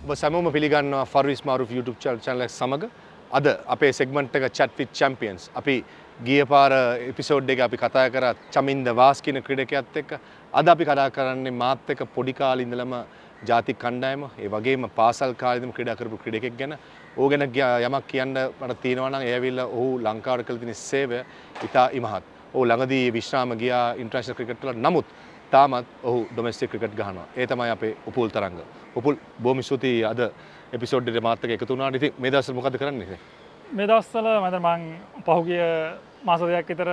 ඔබ සැමෝම පිළිගන්නවා ෆර්විස් මාරුෆ් YouTube channel එක සමග අද අපේ segment එක chat with champions අපි ගිය පාර එපිසෝඩ් එකේ අපි කතා කරා චමින්ද වාස් කියන ක්‍රීඩකයාත් එක්ක අද අපි කතා කරන්නේ මාත් එක්ක පොඩි කාලේ ඉඳලම ජාතික කණ්ඩායම ඒ වගේම පාසල් කාලේ ඉඳන් ක්‍රීඩා කරපු ක්‍රීඩකෙක් ගැන ඕක ගැන යමක් කියන්න මට තියෙනවා නම් ඒ ඇවිල්ලා ඔහු ලංකාවට කළ තියෙන සේවය ඉතා ඉමහත්. ඔහු ළඟදී විශ්‍රාම ගියා ඉන්ටර්නැෂනල් ක්‍රිකට් වල. නමුත් තාමත් ඔහු ඩොමෙස්ටික් ක්‍රිකට් ගහනවා. ඒ තමයි අපේ උපුල් තරංග. උපුල් බොහොම ස්තුතියි අද එපිසෝඩ් එකේ මාත් එක්ක එකතු වුණාට. ඉතින් මේ දවස්වල මොකද කරන්නේ? මේ දවස්වල මම පහුගිය මාස දෙකක් විතර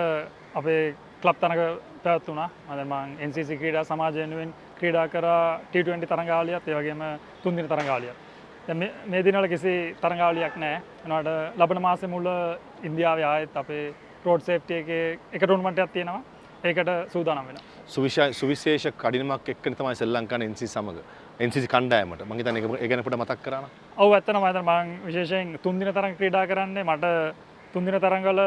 අපේ ක්ලබ් තරඟ පැවැත්වුණා. මම NCC ක්‍රීඩා සමාජය වෙනුවෙන් ක්‍රීඩා කරා T20 තරඟාවලියත් ඒ වගේම 3 දින තරඟාවලියත්. දැන් මේ දිනවල කිසි තරඟාවලියක් නැහැ. ඒනවාට ලබන මාසේ මුල ඉන්දියාවේ ආයෙත් අපේ රෝඩ් සේෆ්ටි එකේ එක ටූර්නමන්ට් එකක් තියෙනවා. ඒකට සූදානම් වෙනවා. සුවිශේෂ කඩිනමක් එක්කනේ තමයි ශ්‍රී ලංකාවේ NCC සමග NCC කණ්ඩායමට මම හිතන්නේ ඒ ගැන පොඩ්ඩක් මතක් කරා නම්. ඔව් ඇත්තටම මම විශේෂයෙන් 3 දින තරඟ ක්‍රීඩා කරන්නේ මට 3 දින තරඟවල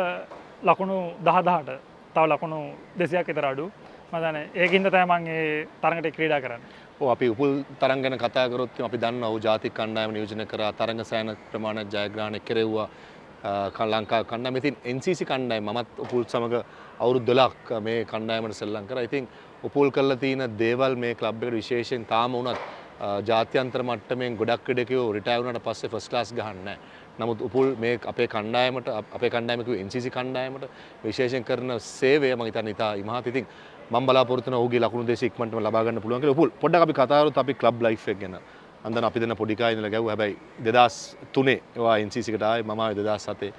ලකුණු 10ට තව ලකුණු 200ක් විතර අඩු. මම දන්නේ ඒකින්ද තමයි මම මේ තරඟට ක්‍රීඩා කරන්නේ. ඔව් අපි උපුල් තරඟ ගැන කතා කරොත් අපි දන්නවා ඔහු ජාතික කණ්ඩායම නියෝජනය කරා තරඟ සෑහෙන ප්‍රමාණයක් ජයග්‍රහණය කෙරෙව්වා. ලංකා කණ්ඩායම. ඉතින් NCC කණ්ඩායම මමත් උපුල් සමග අවුරුදු 12ක් මේ කණ්ඩායමට සෙල්ලම් කරා. ඉතින් උපුල් කරලා තියෙන දේවල් මේ ක්ලබ් එකට විශේෂයෙන් තාම වුණත් ජාත්‍යන්තර මට්ටමින් ගොඩක් ක්‍රීඩකයෝ රිටයර් වුණාට පස්සේ ෆස්ට් ක්ලාස් ගහන්නේ නැහැ. නමුත් උපුල් මේ අපේ කණ්ඩායම කිව්වේ NCC කණ්ඩායමට විශේෂයෙන් කරන සේවය මම හිතන්නේ ඉතා ඉමහත්. ඉතින් මම බලාපොරොත්තු වෙනවා ඔහුගේ ලකුණු දෙක ඉක්මනටම ලබා ගන්න පුළුවන් කියලා. උපුල් පොඩ්ඩක් අපි කතා කරමු අපි ක්ලබ් ලයිෆ් එක ගැන. අන්දන අපි දෙන පොඩි කාලේ ඉඳලා ගැව්වා. හැබැයි 2003 ඒවා NCC එකට ආවේ මම ආවේ 2007.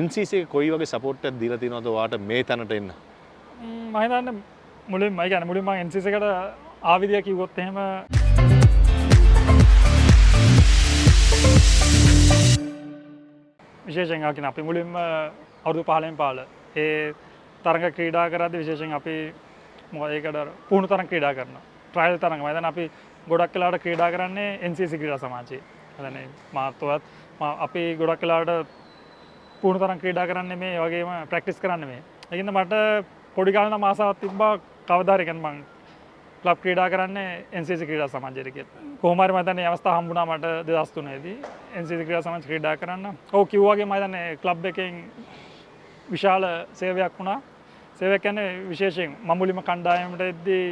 NCC එක කොයි වගේ සපෝට් එකක් දීලා තියෙනවද ඔයාට මේ තැනට එන්න? මම හිතන්නේ මුලින්ම මම NCC එකට ආවිදියා කිව්වොත් එහෙම විශේෂයෙන් අපි මුලින්ම අවුරුදු 15න් පාල ඒ තරඟ ක්‍රීඩා කරද්දී විශේෂයෙන් අපි ඒකට පුහුණු තරඟ ක්‍රීඩා කරනවා. ට්‍රයල් තරඟ. මම අපි ගොඩක් වෙලාවට ක්‍රීඩා කරන්නේ NCC ක්‍රීඩා සමාජයේ. හදන්නේ මාත්වත් අපි ගොඩක් වෙලාවට පුහුණු තරඟ ක්‍රීඩා කරන්නේ මේ වගේම ප්‍රැක්ටිස් කරන්නේ මේ. ඒකින්ද මට පොඩි කාලේ නම් ආසාවක් තිබ්බා කවදා හරි මම ක්ලබ් ක්‍රීඩා කරන්නේ NCC ක්‍රීඩා සමාජයට කියලා. කොහොම හරි මම හිතන්නේ අවස්ථාව හම්බුණා මට 2003 දී NCC ක්‍රීඩා සමාජ ක්‍රීඩා කරන්න. ඔව් කිව්වා වගේ මම හිතන්නේ ක්ලබ් එකෙන් විශාල සේවයක් වුණා. සේවයක් කියන්නේ විශේෂයෙන් මම මුලින්ම කණ්ඩායමට එද්දී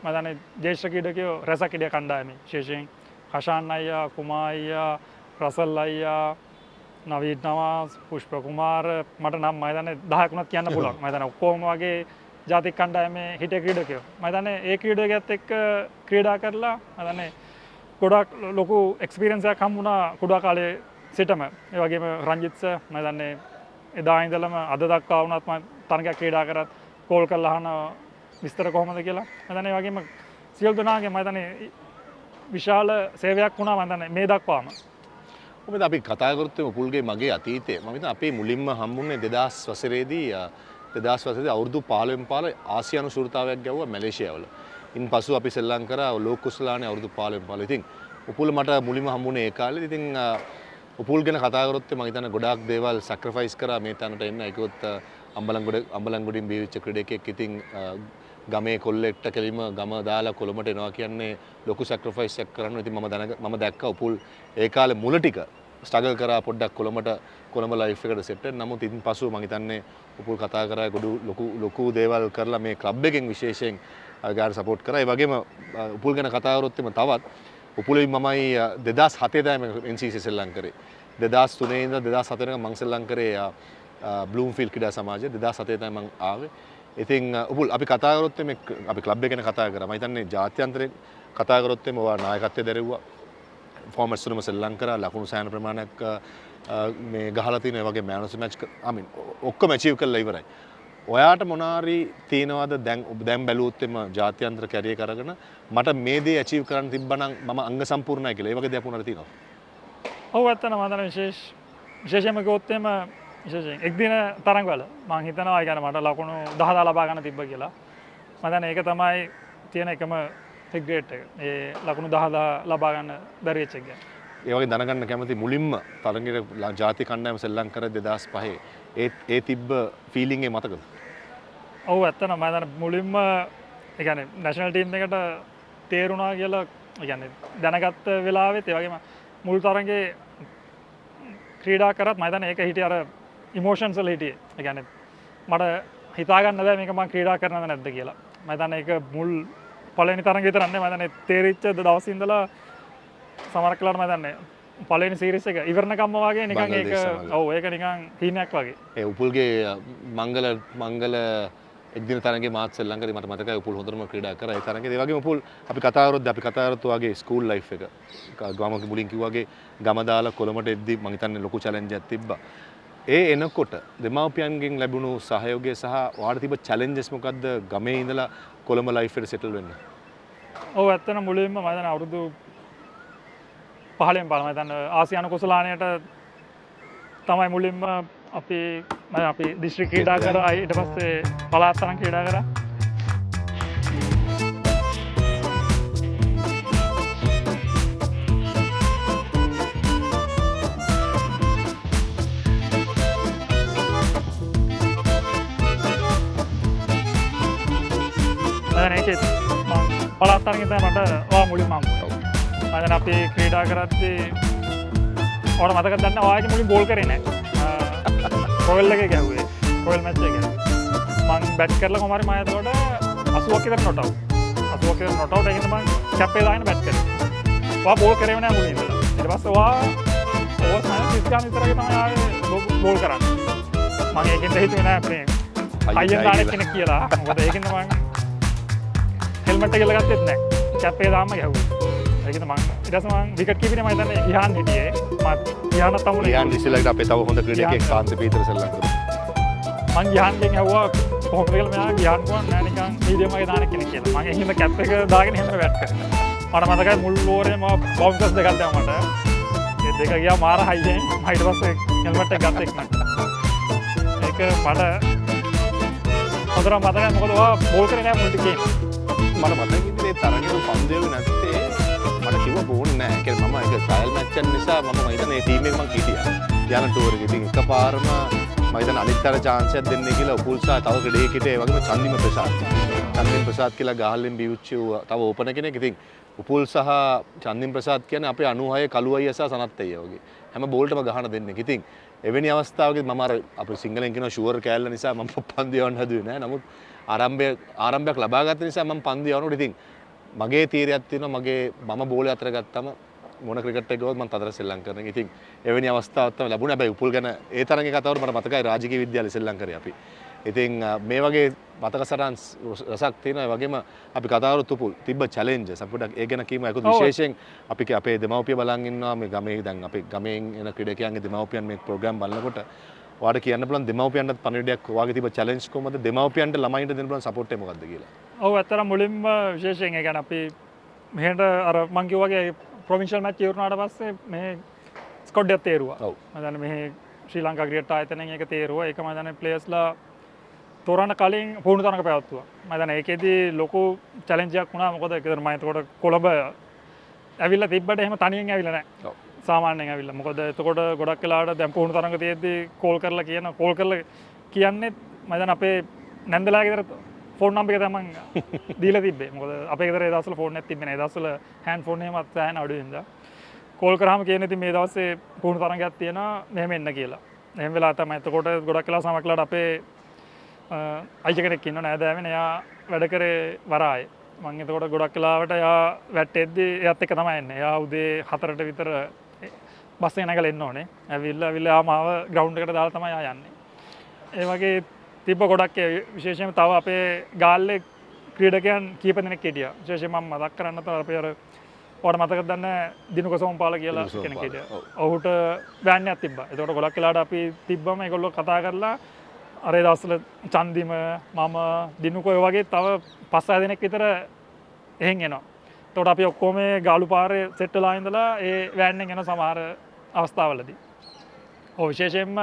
මම හිතන්නේ ජේෂ්ඨ ක්‍රීඩකයෝ රැසක් ඉදිය කණ්ඩායමේ විශේෂයෙන් හෂාන් අයියා, කුමා අයියා, රසල් අයියා, නවීන් නවාස්, පුෂ්ප කුමාර මට නම් මම හිතන්නේ 10ක් වුණත් කියන්න පුළුවන්. මම හිතන්නේ ඔක්කොම වගේ ජාතික කණ්ඩායමේ හිටිය ක්‍රීඩකයෝ. මම හිතන්නේ ඒ ක්‍රීඩකයත් එක්ක ක්‍රීඩා කරලා මම හිතන්නේ ගොඩක් ලොකු එක්ස්පීරියන්ස් එකක් හම්බුණා කුඩා කාලේ සිටම. ඒ වගේම රංජිත් සර් මම හිතන්නේ එදා ඉඳලම අද දක්වා වුණත් මම තරගයක් ක්‍රීඩා කරත් කෝල් කරලා අහන විස්තර කොහොමද කියලා. මම හිතන්නේ ඒ වගේම සියලු දෙනාගේ මම හිතන්නේ විශාල සේවයක් වුණා මම හිතන්නේ මේ දක්වාම. මොකද අපි කතා කරොත් උපුල්ගේ මගේ අතීතය මම හිතන්නේ අපේ මුලින්ම හම්බුනේ 2000 වසරේදී 2000 වසරේදී අවුරුදු 15න් පාල ආසියානු ශූරතාවයක් ගැව්වා මැලේසියාවල. ඉන්පසු අපි සෙල්ලම් කරා ලෝක කුසලානේ අවුරුදු 15න් පාල. ඉතින් උපුල් මට මුලින්ම හම්බුනේ ඒ කාලේ. ඉතින් උපුල් ගැන කතා කරොත් මම හිතන්නේ ගොඩාක් දේවල් සැක්‍රිෆයිස් කරා මේ තැනට එන්න. ඒකත් අම්බලන්ගොඩින් බිහිවෙච්ච ක්‍රීඩකෙක්. ඉතින් ගමේ කොල්ලෙක්ට කෙලිම ගම දාලා කොළඹට එනවා කියන්නේ ලොකු සැක්‍රිෆයිස් එකක් කරන්න. ඉතින් මම දැක්කා උපුල් ඒ කාලේ මුල ටික ස්ට්‍රගල් කරා පොඩ්ඩක් කොළඹ ලයිෆ් එකට සෙට් වෙන්න. නමුත් ඉතින් පසුව මම හිතන්නේ උපුල් කතා කරා ලොකු දේවල් කරලා මේ ක්ලබ් එකෙන් විශේෂයෙන් ගාන සපෝට් කරා. ඒ වගේම උපුල් ගැන කතා කරොත් තවත් උපුලෙන් මමයි 2007 දාම NCC සෙල්ලම් කරේ. 2003 ඉඳන් 2007 වෙනකම් මම සෙල්ලම් කරේ බ්ලූම්ෆීල්ඩ් ක්‍රීඩා සමාජය. 2007 තමයි මම ආවේ. ඉතින් උපුල් අපි කතා කරොත් මේ අපි ක්ලබ් එක ගැන කතා කරා. මම හිතන්නේ ජාත්‍යන්තරේ කතා කරොත් ඔයා නායකත්වයේ දැරුවා. ෆෝමට්ස් වලම සෙල්ලම් කරා. ලකුණු සෑහෙන ප්‍රමාණයක් මේ ගහලා තියෙන ඒ වගේ මෑන් ඔෆ් මැච් ඔක්කොම අචීව් කරලා ඉවරයි. ඔයාට මොනාරි තියනවාද දැන් බැලුවොත් එම ජාත්‍යන්තර කැරියර් කරගෙන මට මේ දේ අචීව් කරන්න තිබ්බනම් මම අංග සම්පූර්ණයි කියලා. ඒ වගේ දෙයක් මොනවාද තියෙනවද? ඔව් ඇත්තටම මම විශේෂයෙන්ම කිව්වොත් එම විශේෂයෙන් එක් දින තරඟවල මම හිතනවා ඒ කියන්නේ මට ලකුණු 10 ලබා ගන්න තිබ්බ කියලා. මම දන්නේ ඒක තමයි තියෙන එකම රිග්‍රෙට් එක. ඒ ලකුණු 10 ලබා ගන්න බැරි වෙච්ච එක. ඒ වගේ දැනගන්න කැමති මුලින්ම තරඟයේ ජාතික කණ්ඩායම සෙල්ලම් කර 2005 ඒ තිබ්බ ෆීලිං එක මතකද? ඔව් ඇත්තටම මම දන්නේ මුලින්ම ඒ කියන්නේ නැෂනල් ටීම් එකට තේරුණා කියලා ඒ කියන්නේ දැනගත්ත වෙලාවෙත් ඒ වගේම මුල් තරගේ ක්‍රීඩා කරත් මම හිතන්නේ ඒක හිටියේ අර ඉමෝෂන්ස් වල හිටියේ. ඒ කියන්නේ මට හිතා ගන්න බෑ මේක මම ක්‍රීඩා කරනවද නැද්ද කියලා. මම හිතන්නේ ඒක මුල් පළවෙනි තරඟ විතරක් නෙවෙයි මම හිතන්නේ තේරිච්ච දවසේ ඉඳලා සමහරක් වෙලාවට මම හිතන්නේ පළවෙනි සීරීස් එක ඉවරනකම්ම වගේ නිකන් ඒක ඔව් ඒක නිකන් හීනයක් වගේ. ඒ උපුල්ගේ මංගල එක්දින තරගේ මාත් ශ්‍රී ලංකාවේ මට මතකයි උපුල් හොඳටම ක්‍රීඩා කරා ඒ තරගේ. ඒ වගේම උපුල් අපි කතා කරොත් වගේ ස්කූල් ලයිෆ් එක ගම මුලින් කිව්වාගේ ගම දාලා කොළඹට එද්දි මම හිතන්නේ ලොකු චැලෙන්ජ් එකක් තිබ්බා. ඒ එනකොට දෙමාපියන්ගෙන් ලැබුණු සහයෝගය සහ ඔයාලට තිබ්බ චැලෙන්ජස් මොකද්ද ගමේ ඉඳලා කොළඹ ලයිෆ් එකට සෙටල් වෙන්න? ඔව් ඇත්තටම මුලින්ම මම හිතන්නේ අවුරුදු 15න් මම හිතන්නේ ආසියානු කුසලානයට තමයි මුලින්ම අපි දිස්ත්‍රික් ක්‍රීඩා කරා ඊට පස්සේ පළාත් තරඟ ක්‍රීඩා කරා. ඒකෙත් මම පළාත් තරඟේ තමයි මට මුලින්ම හම්බුනේ. මම අපි ක්‍රීඩා කරද්දී ඔයාලා මතකද දන්න ඔයාගේ මුලින් බෝල් කරේ නැහැ. රොයල් එකේ ගැහුවේ. රොයල් මැච් එකේ. මම බැට් කරලා කොහමරි මම එතකොට 80ක් විතර නොට් අවුට්. 80ක් විතර නොට් අවුට් එකකින් මම කැප්පේ දාගෙන බැට් කරේ. ඔයා බෝල් කරේම නැහැ මුලින් ඉඳලා. ඊට පස්සේ ඔයා ඕවර් 30 ගාන විතරගේ තමයි ආයේ බෝල් කරන්නේ. මම ඒකෙන්ද හිතුවේ නෑ අපේ අයියෙන් දාන්න කෙනෙක් කියලා. මොකද ඒකෙන්ද මම හෙල්මට් එක ගත්තෙත් නැහැ. කැප්පේ දාන්න ගැහුවා. ඒකද මම ඊට පස්සේ මම විකට් කීපරේ මම හිතන්නේ ගිහාන් හිටියේ. මම ගිහාන් තමයි ගිහාන් ඉස්සෙල්ලාට අපේ තව හොඳ ක්‍රීඩකයෙක් කාන්ත පීතර සෙල්ලම් කරා. මම ගිහාන්ගෙන් ඇහුවා කොහොමද කියලා මෙයා ගිහාන් කොහොම නෑ නිකන් මීඩියම් එකේ දාන කෙනෙක් කියලා. මම එහෙම කැප් එක දාගෙන එහෙම බැට් කරා. මට මතකයි මුල් ඕවරේ මම බවුන්සර්ස් දෙකක් දැම්මා මට. ඒ දෙක ගියා මාර හයියෙන්. මම ඊට පස්සේ හෙල්මට් එක ගත්ත එක නෑ. ඒක මට හොඳටම මතකයි මොකද ඔයා බෝල් කරේ නෑ මුල් ටිකේ. මට මතකයි ඉතින් ඒ තරගේ පන්දුවේ නැත්තේ මට කිව්වා බෝන්නේ නැහැ. ඒ කියන්නේ මම ඒක ට්‍රයල් මැච් එක නිසා මම හිතන්නේ ඒ ටීම් එක මං හිටියා. යන ටූර් එකේ. ඉතින් එකපාරම මම හිතන්නේ අනිත් අර chance එකක් දෙන්නේ කියලා උපුල්සා තව ක්‍රීඩකයෙක්ට ඒ වගේම චන්දිම ප්‍රසාද්. චන්දිම ප්‍රසාද් කියලා ගාල්ලෙන් බිව්ච්ච තව ඕපනර් කෙනෙක්. ඉතින් උපුල් සහ චන්දිම ප්‍රසාද් කියන්නේ අපේ 96 කළු අයියා සහ සනත් අයියා වගේ. හැම බෝල්ටම ගහන දෙන්නෙක්. ඉතින් එවැනි අවස්ථාවකදී මම අර අපේ සිංහලෙන් කියන ෂුවර් කෑල්ල නිසා මම පන්දු යවන්න හදුවේ නෑ. නමුත් ආරම්භයක් ලබා ගත්ත නිසා මම පන්දු යවනකොට ඉතින් මගේ තීරයක් තියෙනවා මම බෝලේ අතර ගත්තම මොන ක්‍රිකට් එක ගියොත් මම තදර සෙල්ලම් කරනවා. ඉතින් එවැනි අවස්ථාවක් තමයි ලැබුණේ. හැබැයි උපුල් ගැන ඒ තරගේ කතාවට මට මතකයි රාජකීය විද්‍යාලේ සෙල්ලම් කරේ අපි. ඉතින් මේ වගේ මතක සටහන් රසක් තියෙනවා. ඒ වගේම අපි කතා කරොත් උපුල් තිබ්බ චැලෙන්ජස් අපිට ඒ ගැන කියමු. ඒකත් විශේෂයෙන් අපේ දෙමව්පිය බලන් ඉන්නවා මේ ගමේ දැන් අපේ ගමෙන් එන ක්‍රීඩකයන්ගේ දෙමව්පියන් මේ ප්‍රෝග්‍රෑම් බලනකොට ඔයාලට කියන්න පුළුවන් දෙමව්පියන්ටත් පණිවිඩයක් ඔයාගේ තිබ්බ චැලෙන්ජ් කොහමද දෙමව්පියන්ට ළමයින්ට දෙන්න පුළුවන් සපෝට් එක මොකක්ද කියලා. ඔව් ඇත්තටම මුලින්ම විශේෂයෙන් ඒ කියන්නේ අපි මෙහෙට අර මං කිව්වා වගේ ප්‍රොවින්ෂල් මැච් ඉවරනාට පස්සේ මේ ස්කොඩ් එකක් තේරුවා. ඔව්. මම දන්නේ මෙහි ශ්‍රී ලංකා ක්‍රිකට් ආයතනයෙන් ඒක තේරුවා. ඒක මම දන්නේ ප්ලේයර්ස්ලා තොරණ කලින් පුහුණු තරඟ පැවැත්තුවා. මම දන්නේ ඒකෙදි ලොකු චැලෙන්ජ් එකක් වුණා. මොකද ඒකද මම එතකොට කොළඹ ඇවිල්ලා තිබ්බට එහෙම තනියෙන් ඇවිල්ලා නැහැ. ඔව්. සාමාන්‍යයෙන් ඇවිල්ලා. මොකද එතකොට ගොඩක් වෙලාවට දැන් පුහුණු තරඟ තියෙද්දි කෝල් කරලා කියන්නේ මම දන්නේ අපේ නැන්දලාගේ ගෙදර ෆෝන් නම්බර් එක තමයි මම දීලා තිබ්බේ. මොකද අපේ ගෙදර ඒ දවස්වල ෆෝන් එකක් තිබ්බේ නෑ. ඒ දවස්වල හෑන්ඩ් ෆෝන් එහෙමත් සෑහෙන අඩු වෙනදා. කෝල් කරාම කියන්නේ ඉතින් මේ දවස්සේ පුහුණු තරඟයක් තියෙනවා මෙහෙම එන්න කියලා. එහෙම වෙලා තමයි එතකොට ගොඩක් වෙලා සමහරක්ලාට අපේ අයියා කෙනෙක් ඉන්නවා නෑදෑයනේ. එයා වැඩ කරේ වරායේ. මම එතකොට ගොඩක් වෙලාවට එයා වැටෙද්දි එයාත් එක්ක තමයි එන්නේ. එයා උදේ 4ට විතර බස් එක නැගලා එන්න ඕනේ. ඇවිල්ලා මාව ග්‍රවුන්ඩ් එකට දාලා තමයි ආ යන්නේ. ඒ වගේ තිබ්බ ගොඩක් විශේෂයෙන්ම තව අපේ ගාල්ලේ ක්‍රීඩකයන් කීප දෙනෙක් හිටියා. විශේෂයෙන් මම මතක් කරන්න තව අපේ අර ඔයාලට මතකද දන්නේ දිනුක සෝම්පාල කියලා කෙනෙක් හිටියා. ඔහුට වෑන් එකක් තිබ්බා. ඒකට ගොඩක් වෙලාවට අපි තිබ්බම ඒගොල්ලෝ කතා කරලා අර ඒ දවස්වල චන්දිම මම දිනුක ඔය වගේ තව 5-6 දෙනෙක් විතර එහෙන් එනවා. ඒකට අපි ඔක්කොම ගාලු පාරේ සෙට් වෙලා ඉඳලා ඒ වෑන් එකෙන් එන සමහර අවස්ථාවලදී. ඔව් විශේෂයෙන්ම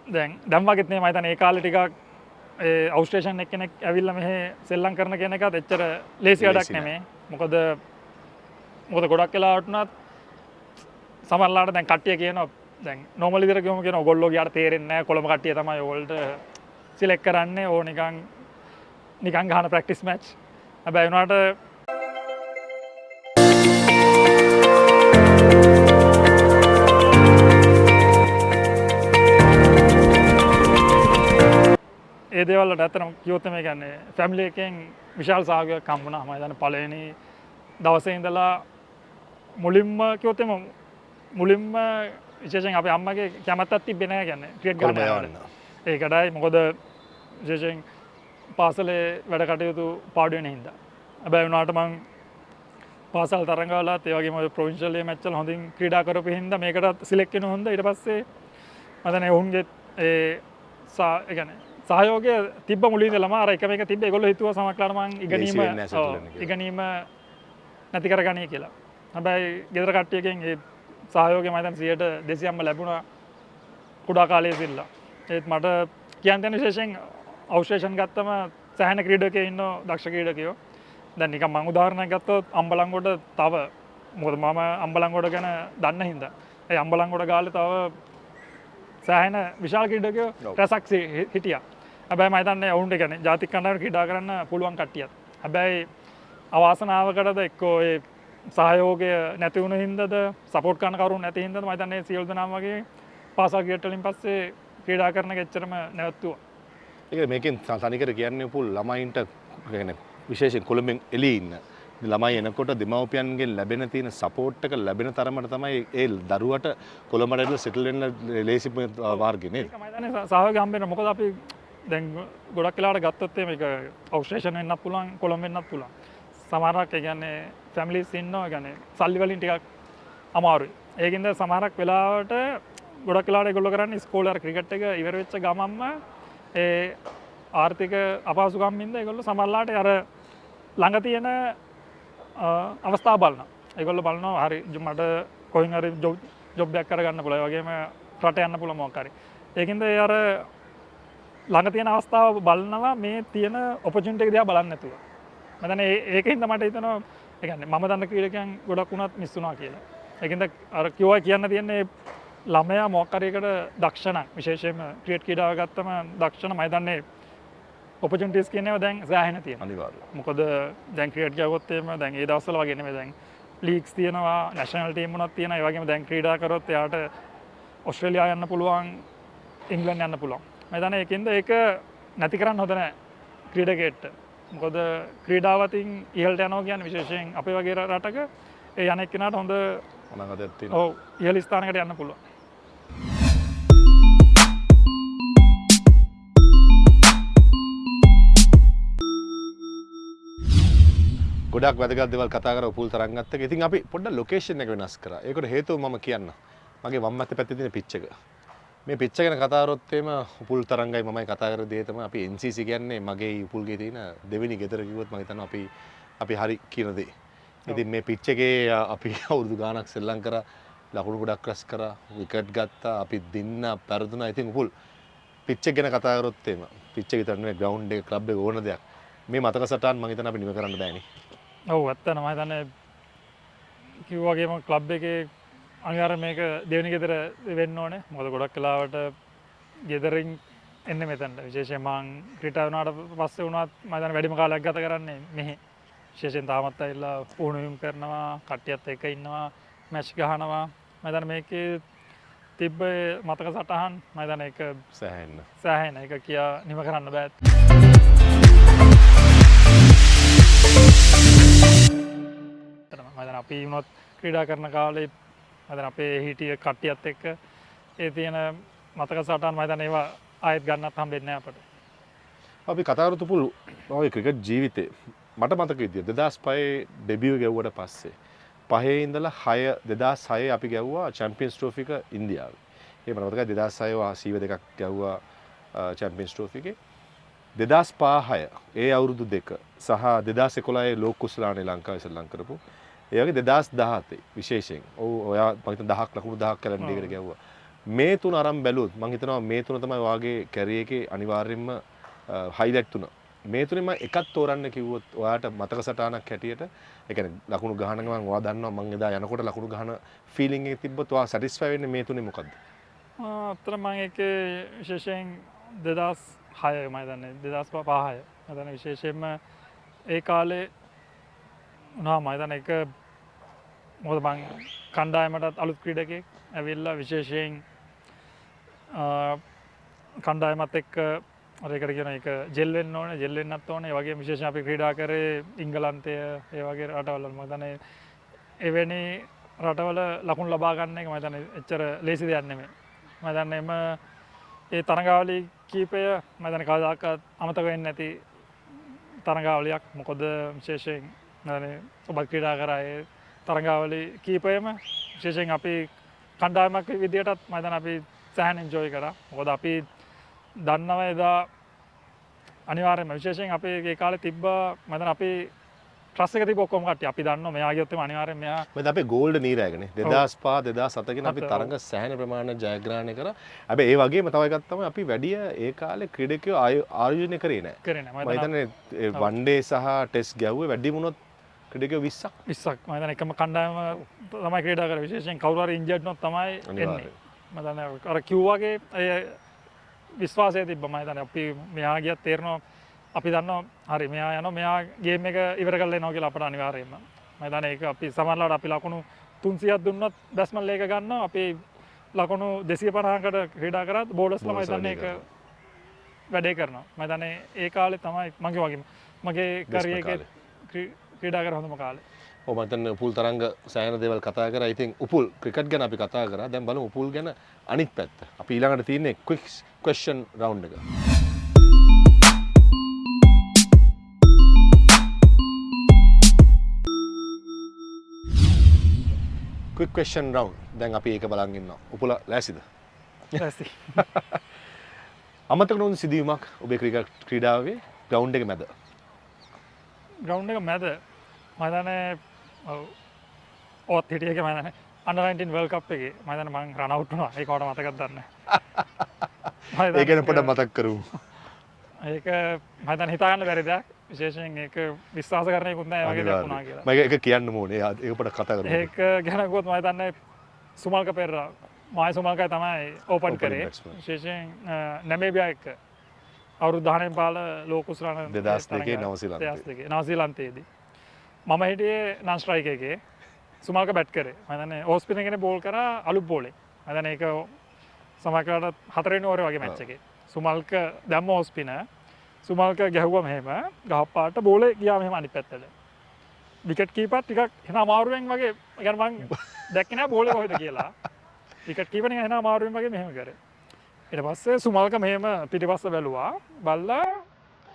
දැන් වගේත් නේ මම හිතන්නේ ඒ කාලේ ටිකක් ඒ අවුස්ට්‍රේෂන් එක්කෙනෙක් ඇවිල්ලා මෙහෙ සෙල්ලම් කරන කෙනෙක්ට එච්චර ලේසි වැඩක් නෙමෙයි. මොකද ගොඩක් වෙලාවට උනත් සමහරලාට දැන් කට්ටිය කියනවා දැන් නෝමල් විදිහට ගියොම කියනවා ඔයගොල්ලෝ ගියාට තේරෙන්නේ නැහැ කොළඹ කට්ටිය තමයි ඔයගොල්ලන්ට සිලෙක්ට් කරන්නේ ඕ නිකන් ගහන ප්‍රැක්ටිස් මැච්. හැබැයි උනාට ඒ දේවල් වලට ඇත්තටම කිව්වොත් මේ කියන්නේ ෆැමිලි එකෙන් විශාල සහයෝගයක් හම්බුණා. මම හිතන්නේ පළවෙනි දවසේ ඉඳලා මුලින්ම කිව්වොත් මුලින්ම විශේෂයෙන් අපේ අම්මගේ කැමැත්තක් තිබ්බේ නැහැ කියන්නේ ක්‍රිකට් කොළඹ ගන්න. යන්න. ඒකටයි මොකද විශේෂයෙන් පාසලේ වැඩ කටයුතු පාඩු වෙන හින්දා. හැබැයි වුණාට මං පාසල් තරඟවලත් ඒ වගේම ප්‍රොවින්ෂල් මැච් වල හොඳින් ක්‍රීඩා කරපු හින්දා මේකට සිලෙක්ට් වෙන හොඳ ඊට පස්සේ මම දැන් ඔවුන්ගේ ඒ කියන්නේ සහයෝගය තිබ්බ මුලින් ඉඳලම අර එක මේක තිබ්බ ඒගොල්ලෝ හිතුවා සමහරවිට මං ඉගෙනීම නැති කරගන්නේ කියලා. හැබැයි ගෙදර කට්ටියකින් ඒ සහයෝගය මම දැන් 100%ක්ම ලැබුණා කුඩා කාලයේ සිටලා. ඒත් මට කියන්න තියෙන විශේෂයෙන් අවුස්සේෂන් ගත්තම සෑහෙන ක්‍රීඩකයෝ ඉන්නෝ දක්ෂ ක්‍රීඩකයෝ. දැන් නිකන් මම උදාහරණයක් ගත්තොත් අම්බලන්ගොඩ තව මොකද මම අම්බලන්ගොඩ ගැන දන්න හින්දා. ඒ අම්බලන්ගොඩ ගාලේ තව සෑහෙන විශාල ක්‍රීඩකයෝ රැසක් හිටියා. හැබැයි මම හිතන්නේ ඔවුන්ට කියන්නේ ජාතික කණ්ඩායමට ක්‍රීඩා කරන්න පුළුවන් කට්ටියක්. හැබැයි අවාසනාවකටද එක්කෝ ඒ සහයෝගය නැති වුණු හින්දාද සපෝට් කරන කවුරුන් නැති හින්දාද මම හිතන්නේ සියලු දෙනාම වගේ පාසල් ක්‍රීඩා වලින් පස්සේ ක්‍රීඩා කරන එක එච්චරම නැවතුවා. ඒක මේකෙන් තනිකර කියන්නේ පුල් ළමයින්ට කියන්නේ විශේෂයෙන් කොළඹෙන් එළියේ ඉන්න ළමයි එනකොට දෙමව්පියන්ගෙන් ලැබෙන තියෙන සපෝට් එක ලැබෙන තරමට තමයි ඒ දරුවට කොළඹට ඇවිල්ලා සෙටල් වෙන්න ලේසි මාර්ගය නේද? ඒක මම හිතන්නේ සහයෝගය හම්බෙන්න මොකද අපි දැන් ගොඩක් වෙලාවට ගත්තොත් මේක අවුස්ට්‍රේෂන් වෙන්නත් පුළුවන් කොළඹ වෙන්නත් පුළුවන්. සමහරක් ඒ කියන්නේ ෆැමිලිස් ඉන්නවා කියන්නේ සල්ලි වලින් ටිකක් අමාරුයි. ඒකින්ද සමහරක් වෙලාවට ගොඩක් වෙලාවට ඒගොල්ලෝ කරන්නේ ඉස්කෝලේ අර ක්‍රිකට් එක ඉවර වෙච්ච ගමන්ම ඒ ආර්ථික අපහසුකම් හින්දා ඒගොල්ලෝ සමහරලාට අර ළඟ තියෙන අවස්ථාව බලනවා. ඒගොල්ලෝ බලනවා හරි මට කොහෙන් හරි ජොබ් එකක් කරගන්න පුළුවන්. ඒ වගේම රට යන්න පුළුවන් මොකක් හරි. ඒකින්ද ඒ අර ළඟ තියෙන අවස්ථාව බලනවා මේ තියෙන ඔපචුනිටි එක දිහා බලන්නේ නැතුව. මම දන්නේ ඒකින්ද මට හිතෙනවා ඒ කියන්නේ මම දන්න ක්‍රීඩකයන් ගොඩක් වුණත් මිස් වුණා කියලා. ඒකින්ද අර කිව්වා කියන්න තියෙන්නේ ළමයා මොකක් හරි එකට දක්ෂ නම් විශේෂයෙන්ම ක්‍රිකට් ක්‍රීඩාව ගත්තම දක්ෂ නම් මම දන්නේ ඔපචුනිටිස් කියනේවා දැන් සෑහෙන තියෙනවා. අනිවාර්යයෙන්. මොකද දැන් ක්‍රිකට් ගියොත් එහෙම දැන් ඒ දවස්වල වගේ නෙමෙයි දැන් ලීග්ස් තියෙනවා නැෂනල් ටීම් උනත් තියෙනවා. ඒ වගේම දැන් ක්‍රීඩා කරොත් එයාට ඕස්ට්‍රේලියා යන්න පුළුවන් ඉංග්ලන්ඩ් යන්න පුළුවන්. මම දන්නේ ඒකින්ද ඒක නැති කරන්න හොඳ නැහැ ක්‍රීඩකයෙක්ට. මොකද ක්‍රීඩාවතින් ඉහළට යනවා කියන්නේ විශේෂයෙන් අපේ වගේ රටක ඒ යන එක්කෙනාට හොඳ අනාගතයක් තියෙනවා. ඔව් ඉහළ ස්ථානයකට යන්න පුළුවන්. ගොඩක් වැදගත් දේවල් කතා කරා උපුල් තරංගත් එක්ක. ඉතින් අපි පොඩ්ඩක් ලොකේෂන් එක වෙනස් කරා. ඒකට හේතුව මම කියන්න. මගේ වම් අතේ පැත්තේ තියෙන පිච් එක. මේ පිච් එක ගැන කතා කරොත් එimhe උපුල් තරංගයි මමයි කතා කර දේ තමයි අපි NCC කියන්නේ මගේ උපුල්ගේ තියෙන දෙවෙනි ගෙදර කිව්වොත් මම හිතනවා අපි හරි කියන දේ. ඉතින් මේ පිච් එකේ අපි අවුරුදු ගාණක් සෙල්ලම් කරා, ලකුණු ගොඩක් රැස් කරා, විකට් ගත්තා, අපි දින්න පෙරදුනා. ඉතින් උපුල් පිච් එක ගැන කතා කරොත් එimhe පිච් එක විතර නෙවෙයි ග්‍රවුන්ඩ් එක ක්ලබ් එක ඕන දෙයක්. මේ මතක සටහන් මම හිතනවා අපි නිම කරන්න බෑනේ. ඔව් ඇත්තටම මම හිතන්නේ කිව්වා වගේම ක්ලබ් එකේ අනිවාර්යයෙන් මේක දෙවෙනි ගෙදර වෙන්න ඕනේ. මොකද ගොඩක් වෙලාවට ගෙදරින් එන්නේ මෙතනට. විශේෂයෙන් මං රිටයර් වුණාට පස්සේ වුණත් මම දැන් වැඩිම කාලයක් ගත කරන්නේ මෙහි. විශේෂයෙන් තාමත් ඇවිල්ලා පුහුණුවීම් කරනවා, කට්ටියත් එක්ක ඉන්නවා, මැච් ගහනවා. මම දැන් මේකේ තිබ්බ මතක සටහන් මම දැන් ඒක සෑහෙන ඒක කියා නිම කරන්න බෑ. මම දැන් අපි වුණත් ක්‍රීඩා කරන කාලේ මම දැන් අපේ හිටිය කට්ටියත් එක්ක ඒ තියෙන මතක සටහන් මම දැන් ඒවා ආයෙත් ගන්නත් හම්බෙන්නේ නැහැ අපට. අපි කතා කරතු පුළු ඔය ක්‍රිකට් ජීවිතේ මට මතක විදියට 2005 ඩෙබියු ගැව්වට පස්සේ 5 ඉඳලා 2006 අපි ගැව්වා චැම්පියන්ස් ට්‍රොෆි එක ඉන්දියාවේ. ඒ මට මතකයි 2006 සීව දෙකක් ගැව්වා චැම්පියන්ස් ට්‍රොෆි එකේ. 2005 ඒ අවුරුදු දෙක සහ 2011 ලෝක කුසලානේ ලංකාවේ සෙල්ලම් කරපු. ඒ වගේ 2017 විශේෂයෙන් ඔයා මම හිතන 10ක් ලකුණු 10ක් කැලණ්ඩ එකකට ගැව්වා. මේ තුන අරන් බැලුවොත් මම හිතනවා මේ තුන තමයි වාගේ කැරියර් එකේ අනිවාර්යයෙන්ම හයිලයිට් තුන. මේ තුනේ මම එකක් තෝරන්න කිව්වොත් ඔයාට මතක සටහනක් හැටියට ඒ කියන්නේ ලකුණු ගහන ගමන් ඔයා දන්නවා මම එදා යනකොට ලකුණු ගහන ෆීලිං එක තිබ්බොත් ඔයා සැටිස්ෆයි වෙන්නේ මේ තුනේ මොකද්ද? අතන මම ඒකේ විශේෂයෙන් 2006 මම දන්නේ 2005 මම දන්නේ විශේෂයෙන්ම ඒ කාලේ උනා මම දන්නේ ඒක මොකද මං කණ්ඩායමටත් අලුත් ක්‍රීඩකයෙක් ඇවිල්ලා විශේෂයෙන් කණ්ඩායමත් එක්ක අර ඒකට කියන එක ජෙල් වෙන්න ඕනේ, ජෙල් වෙන්නත් ඕනේ. ඒ වගේම විශේෂයෙන් අපි ක්‍රීඩා කරේ ඉංගලන්තය ඒ වගේ රටවල මම හිතන්නේ එවැනි රටවල ලකුණු ලබා ගන්න එක මම හිතන්නේ එච්චර ලේසි දෙයක් නෙමෙයි. මම හිතන්නේ එම ඒ තරඟාවලි කීපය මම හිතන්නේ කවදාකවත් අමතක වෙන්නේ නැති තරඟාවලියක්. මොකද විශේෂයෙන් ඔබ ක්‍රීඩා කරා ඒ තරඟාවලි කීපයම විශේෂයෙන් අපි කණ්ඩායමක් විදියටත් මම හිතන්නේ අපි සෑහෙන එන්ජොයි කරා. මොකද අපි දන්නවා එදා අනිවාර්යයෙන්ම විශේෂයෙන් අපේ ඒ කාලේ තිබ්බා මම හිතන්නේ අපි ට්‍රස් එක තිබ්බ ඔක්කොම කට්ටිය අපි දන්නවා මෙයා ගියොත් එම අනිවාර්යෙන් මෙයා මොකද අපේ ගෝල්ඩ් නීරාගනේ 2005 2007 කියන අපි තරඟ සෑහෙන ප්‍රමාණයක් ජයග්‍රහණය කරා. හැබැයි ඒ වගේම තව එකක් තමයි අපි වැඩිය ඒ කාලේ ක්‍රීඩකයෝ ආයෝජනය කරේ නැහැ. මම හිතන්නේ වන් ඩේ සහ ටෙස්ට් ගැව්වේ වැඩි වුණොත් ක්‍රීඩකයෝ 20ක් මම හිතන්නේ එකම කණ්ඩායම තමයි ක්‍රීඩා කරේ. විශේෂයෙන් කවුරු හරි ඉන්ජර්ඩ් වුණොත් තමයි එන්නේ. මම හිතන්නේ අර කිව්වාගේ ඒ විශ්වාසය තිබ්බා. මම හිතන්නේ අපි මෙහා ගියත් තේරෙනවා අපි දන්නවා හරි මෙයා යනවා මෙයා ගේම් එක ඉවර කරලා එනවා කියලා අපට අනිවාර්යයෙන්ම. මම හිතන්නේ ඒක අපි සමහරවිට අපි ලකුණු 300ක් දුන්නොත් බැට්ස්මන් ලේක ගන්නවා. අපි ලකුණු 250කට ක්‍රීඩා කරාත් බෝලර්ස්ලා මම හිතන්නේ ඒක වැඩේ කරනවා. මම හිතන්නේ ඒ කාලේ තමයි මගේ වගේම මගේ කරියර් එකේ ක්‍රීඩා කර හොඳම කාලේ. ඔව් මම හිතන්නේ උපුල් තරංග සෑහෙන දේවල් කතා කරා. ඉතින් උපුල් ක්‍රිකට් ගැන අපි කතා කරා. දැන් බලමු උපුල් ගැන අනිත් පැත්ත. අපි ඊළඟට තියෙන්නේ ක්වික් ක්වෙස්චන් රවුන්ඩ් එක. Quick question round. දැන් අපි ඒක බලන් ඉන්නවා. උපුල ලෑස්තිද? ලෑස්ති. අමතක නොවන සිදුවීමක් ඔබේ ක්‍රිකට් ක්‍රීඩාවේ ග්‍රවුන්ඩ් එක මැද. ග්‍රවුන්ඩ් එක මැද මම හිතන්නේ ඔත් හිටිය එක මම හිතන්නේ අන්ඩර් 19 වර්ල්ඩ් කප් එකේ මම හිතන්නේ මම රන් අවුට් වුණා. ඒක මට මතකද දන්නේ නැහැ. ඒක ගැන පොඩ්ඩක් මතක් කරමු. ඒක මම හිතන්නේ හිතා ගන්න බැරි දෙයක්. විශේෂයෙන් ඒක විශ්වාස කරන්න ඒකුත් නැහැ වගේ දෙයක් වුණා කියලා. මම ඒක කියන්න ඕනේ. ඒක පොඩ්ඩක් කතා කරමු. ඒක ගැන කිව්වොත් මම හිතන්නේ සුමල්ක පෙරේරා මායි සුමල්කයි තමයි ඕපන් කරේ. විශේෂයෙන් නැමීබියා එක්ක අවුරුදු 19 පාල ලෝකුස්රාන 2002 නවසීලන්තයේදී මම හිටියේ නන් ස්ට්‍රයික් එකේ සුමල්ක බැට් කරේ. මම හිතන්නේ ඕෆ් ස්පින් එකනේ බෝල් කරා අලුත් බෝලේ. මම හිතන්නේ ඒක සමහරවිට 4 වෙනි ඕවරේ වගේ මැච් එකේ. සුමල්ක දැම්ම ඕෆ් ස්පින සුමල්ක ගැහුවා මෙහෙම ගහපාට බෝලේ ගියා මෙහෙම අනිත් පැත්තට. විකට් කීපර් ටිකක් එන අමාරුවෙන් වගේ يعني මං දැක්කේ නෑ බෝලේ කොහෙද කියලා. විකට් කීපර් නිකන් එන අමාරුවෙන් වගේ මෙහෙම කරේ. ඊට පස්සේ සුමල්ක මෙහෙම පිටිපස්ස බැලුවා. බල්ලා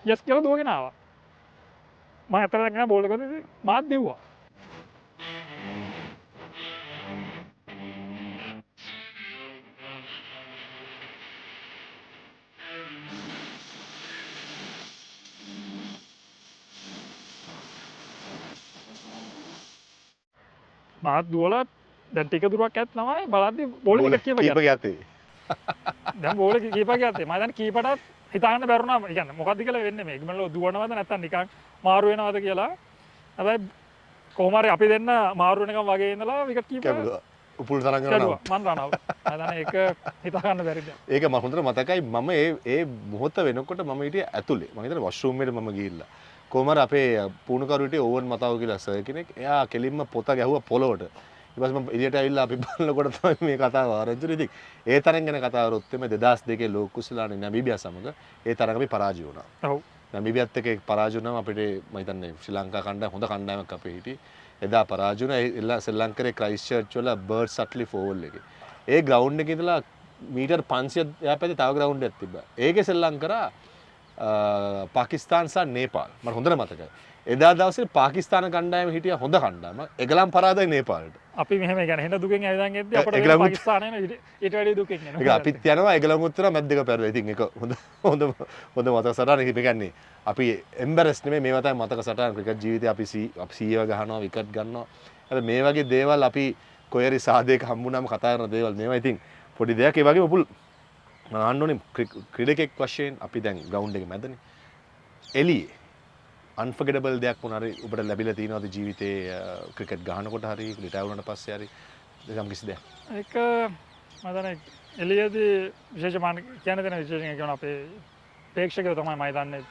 යස් කියලා දුවගෙන ආවා. මම අතට දැක්කම බෝල් එක කොහෙද මාත් දෙව්වා. මාත් දුවලා දැන් ටික දුරක් ඇත් තමයි බලද්දි බෝල් එක කීපර් ගියා. දැන් බෝල් එක කීපර් ගියාත් මම දැන් කීපර්ටත් හිතාගන්න බැරුණා. ඒ කියන්නේ මොකද්ද කියලා වෙන්නේ මේ. ඉක්මනට දුවනවද නැත්නම් නිකන් මාරු වෙනවද කියලා. හැබැයි කොහොම හරි අපි දෙන්න මාරු වෙනකම් වගේ ඉඳලා විකට් කීපර් උපුල් තරංග කරනවා. මම රන් අවුට්. මම දැන් ඒක හිතාගන්න බැරි දෙයක්. ඒක මම හොඳට මතකයි. මම ඒ මොහොත වෙනකොට මම හිටියේ ඇතුලේ. මම හිතන්නේ වොෂ්රූම් එකට මම ගිහිල්ලා. කොහොම හරි අපේ පුණුකරු හිටියේ ඕවන් මතාව කියලා සර් කෙනෙක්. එයා කෙලින්ම පොත ගැහුවා පොළොවට. ඊට පස්සේ මම එළියට ඇවිල්ලා අපි බලනකොට තමයි මේ කතාව ආරම්භ ඉතින් ඒ තරම් ගැන කතා කරොත් එමේ 2002 ලෝක කුසලානේ නැමීබියා සමග ඒ තරම් අපි පරාජය වුණා. ඔව්. නැමීබියත් එක්ක පරාජය වුණාම අපිට මම හිතන්නේ ශ්‍රී ලංකා කණ්ඩායම හොඳ කණ්ඩායමක් අපේ හිටියේ. එදා පරාජය වුණා ශ්‍රී ලංකාවේ ක්‍රයිස්ට් චර්ච් වල බර්ඩ් සට්ලිෆ් ඕවල් එකේ. ඒ ග්‍රවුන්ඩ් එකේ ඉඳලා මීටර් 500 එහා පැත්තේ තව ග්‍රවුන්ඩ් එකක් තිබ්බා. ඒකේ ශ්‍රී ලංකා පාකිස්තාන් සහ නේපාල් මට හොඳට මතකයි. එදා දවසේ පාකිස්තාන කණ්ඩායම හිටිය හොඳ කණ්ඩායම. එගලම් පරාදයි නේපාලට. අපි මෙහෙම يعني හෙන දුකෙන් ඇවිදන් එද්දි අපිට පාකිස්තානය ඊට වැඩි දුකෙන් එනවා. ඒක අපිත් යනවා එගලම් උත්තර මැද දෙක පැරලා. ඉතින් ඒක හොඳ මතක සටහන ඉතින් කියන්නේ අපි එම්බැරස් නෙමෙයි මේවා තමයි මතක සටහන. ක්‍රිකට් ජීවිතේ අපි 100ව ගහනවා විකට් ගන්නවා. හැබැයි මේ වගේ දේවල් අපි කොහරි සාදේක හම්බුනම කතා කරන දේවල් මේවා ඉතින් පොඩි දෙයක්. ඒ වගේම උපුල් මම අහන්න ඕනේ ක්‍රීඩකෙක් වශයෙන් අපි දැන් ග්‍රවුන්ඩ් එකේ මැදනේ. එළියේ අන්ෆර්ගෙටබල් දෙයක් මොනවාරි ඔබට ලැබිලා තියෙනවද ජීවිතේ ක්‍රිකට් ගහනකොට හරි රිටයර් වුණාට පස්සේ හරි දෙකම කිසි දෙයක්? ඒක මම දන්නේ එළියේදී විශේෂයෙන් කියන්න දෙන විශේෂයෙන් කියන අපේ ප්‍රේක්ෂකයෝ තමයි මම දන්නේ.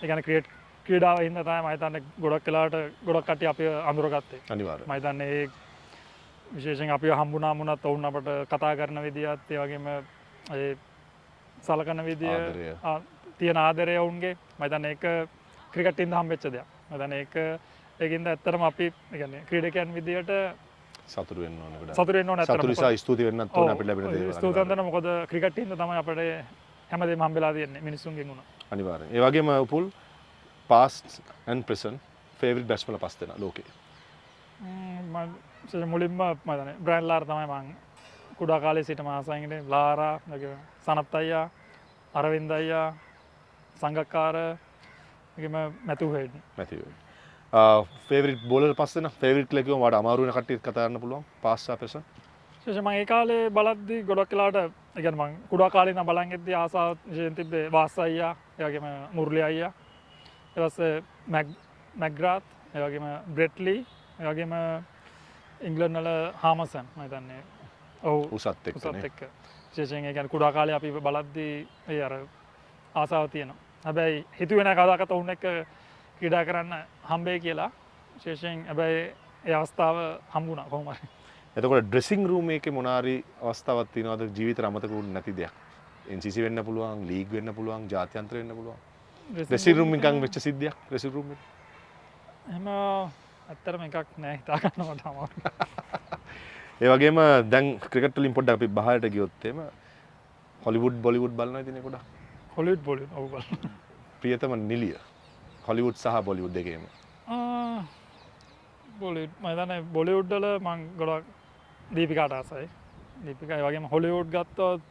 ඒ කියන්නේ ක්‍රීඩාව හින්දා තමයි මම දන්නේ ගොඩක් වෙලාවට ගොඩක් කට්ටිය අපිව අඳුරගත්තේ. අනිවාර්යයෙන්. මම දන්නේ ඒ විශේෂයෙන් අපිව හම්බුනාම උනත් ඔවුන් අපට කතා කරන විදියත් ඒ වගේම ඒ සලකන විදිය තියෙන ආදරය ඔවුන්ගේ මම හිතන්නේ ඒක ක්‍රිකට් ටින් හම්බෙච්ච දෙයක්. මම හිතන්නේ ඒකින්ද ඇත්තටම අපි කියන්නේ ක්‍රීඩකයන් විදියට සතුටු වෙන්න ඕනේ ගොඩක්. සතුටු වෙන්න ඕනේ ඇත්තටම. සතුටු නිසා ස්තුති වෙන්නත් ඕනේ අපිට ලැබෙන දේවල්. ස්තුතිවන්ත වෙනවා මොකද ක්‍රිකට් ටින් තමයි අපිට හැමදේම හම්බෙලා තියෙන්නේ මිනිස්සුන්ගෙන් උනා. අනිවාර්යෙන්. ඒ වගේම Upul past and present favorite batsman පස් දෙනා ලෝකේ. මම මුලින්ම මම හිතන්නේ බ්‍රයන් ලාරා තමයි මම කුඩා කාලේ සිටම ආසයින් ඉන්නේ. ලාරා, සනත් අයියා, අරවින්ද අයියා, සංගක්කාර, ඒකම මැතු හේඩ්. ෆේවරිට් බෝලර් පස් දෙනා ෆේවරිට් කියලා කිව්වම වාට අමාරු වෙන කට්ටියත් කතා කරන්න පුළුවන්. පාස් සහ present. මම ඒ කාලේ බලද්දි ගොඩක් වෙලාවට ඒ කියන්නේ මම කුඩා කාලේ ඉඳන් බලන් ඉද්දි ආසාව විශේෂයෙන් තිබ්බේ වාස් අයියා, ඒ වගේම මුර්ලි අයියා, ඊට පස්සේ මැග්‍රාත්, ඒ වගේම බ්‍රෙට්ලි, ඒ වගේම ඉංග්ලන්ඩ් වල හාමසන් මම හිතන්නේ ඔව් උසත් එක්ක විශේෂයෙන් ඒ කියන්නේ කුඩා කාලේ අපි බලද්දි ඒ අර ආසාව තියෙනවා. හැබැයි හිතුවේ නැහැ කවදාකවත් ඔවුන් එක්ක ක්‍රීඩා කරන්න හම්බෙයි කියලා. විශේෂයෙන් හැබැයි ඒ අවස්ථාව හම්බුණා කොහොම හරි. එතකොට ඩ්‍රෙසිං රූම් එකේ මොනාරි අවස්ථාවක් තියෙනවද ජීවිතේ අමතක වුනේ නැති දෙයක්? NCC වෙන්න පුළුවන්, ලීග් වෙන්න පුළුවන්, ජාත්‍යන්තර වෙන්න පුළුවන්. ඩ්‍රෙසිං රූම් එකක් වෙච්ච සිද්ධියක් ඩ්‍රෙසිං රූම් එක. එහෙම ඇත්තටම එකක් නෑ හිතා ගන්න මට අමාරුයි. ඒ වගේම දැන් ක්‍රිකට් වලින් පොඩ්ඩක් අපි බහයට ගියොත් එහෙම හොලිවුඩ් බොලිවුඩ් බලනවා ඉතින් ඒක ගොඩක්. හොලිවුඩ් ඔව් බලනවා. ප්‍රියතම නිලිය හොලිවුඩ් සහ බොලිවුඩ් දෙකේම. බොලිවුඩ් මම හිතන්නේ බොලිවුඩ් වල මම ගොඩක් දීපිකාට ආසයි. දීපිකා ඒ වගේම හොලිවුඩ් ගත්තොත්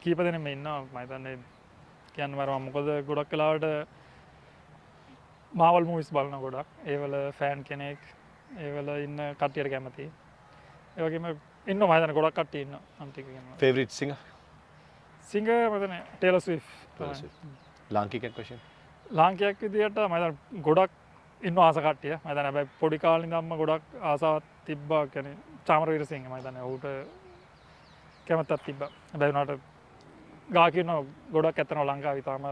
කීප දෙනෙක්ම ඉන්නවා මම හිතන්නේ කියන්න බෑ මොකද ගොඩක් වෙලාවට මාවල් මූවිස් බලනවා ගොඩක්. ඒවල ෆෑන් කෙනෙක් ඒවල ඉන්න කට්ටියට කැමතියි. ඒ වගේම ඉන්නවා මම හිතන්නේ ගොඩක් කට්ටිය ඉන්නවා අන්තික කියනවා. Favourite singer? සිංගර් මම හිතන්නේ ටේලර් ස්විෆ්ට්. ලාංකිකයෙක් වශයෙන්? ලාංකිකයෙක් විදියට මම හිතන්නේ ගොඩක් ඉන්නවා ආස කට්ටිය. මම හිතන්නේ හැබැයි පොඩි කාලේ ඉඳන්ම ගොඩක් ආසාවක් තිබ්බා. කියන්නේ චාමරවීර සිංහ මම හිතන්නේ ඌට කැමැත්තක් තිබ්බා. හැබැයි උනාට ගා කියනවා ගොඩක් ඇත්තනවා ලංකාවේ තාම